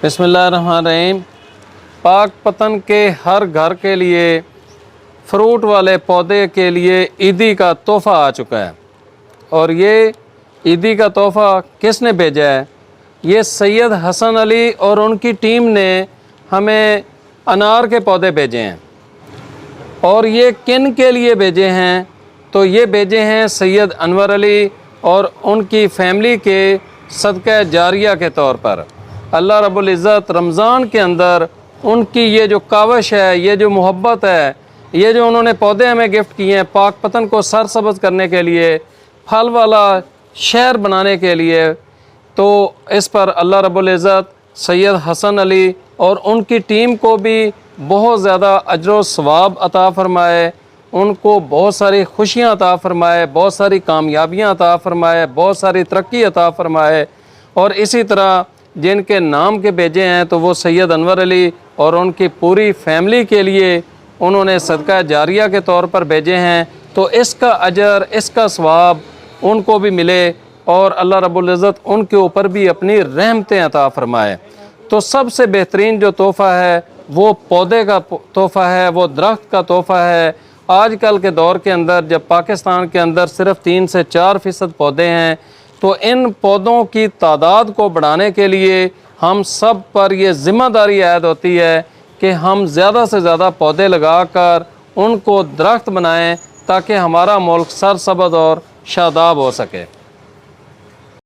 बिस्मिल्लाहिर्रहमानिर्रहीम। पाक पतन के हर घर के लिए फ्रूट वाले पौधे के लिए ईदी का तोहफ़ा आ चुका है। और ये ईदी का तोहफ़ा किसने भेजा है? ये सैयद हसन अली और उनकी टीम ने हमें अनार के पौधे भेजे हैं। और ये किन के लिए भेजे हैं? तो ये भेजे हैं सैयद अनवर अली और उनकी फैमिली के सदका जारिया के तौर पर। अल्लाह रब्बुल इज़्ज़त रमज़ान के अंदर उनकी ये जो काविश है, ये जो मोहब्बत है, ये जो उन्होंने पौधे हमें गिफ्ट किए हैं पाक पतन को सरसब्ज़ करने के लिए, फल वाला शहर बनाने के लिए, तो इस पर अल्लाह रब्बुल इज़्ज़त सैयद हसन अली और उनकी टीम को भी बहुत ज़्यादा अजर व सवाब अता फ़रमाए, उनको बहुत सारी खुशियाँ अता फ़रमाए, बहुत सारी कामयाबियाँ अता फ़रमाए, बहुत सारी तरक्की अता फ़रमाए। और इसी तरह जिनके नाम के भेजे हैं तो वो सैयद अनवर अली और उनकी पूरी फैमिली के लिए उन्होंने सदका जारिया के तौर पर भेजे हैं, तो इसका अजर, इसका सवाब उनको भी मिले और अल्लाह रब्बुल इज़्ज़त उनके ऊपर भी अपनी रहमतें अता फ़रमाए। तो सबसे बेहतरीन जो तोहफ़ा है वो पौधे का तोहफ़ा है, वो दरख्त का तोहफ़ा है। आजकल के दौर के अंदर जब पाकिस्तान के अंदर सिर्फ 3 से 4% पौधे हैं, तो इन पौधों की तादाद को बढ़ाने के लिए हम सब पर ये ज़िम्मेदारी आयद होती है कि हम ज़्यादा से ज़्यादा पौधे लगाकर उनको दरख्त बनाएं ताकि हमारा मुल्क सरसब्ज़ और शादाब हो सके।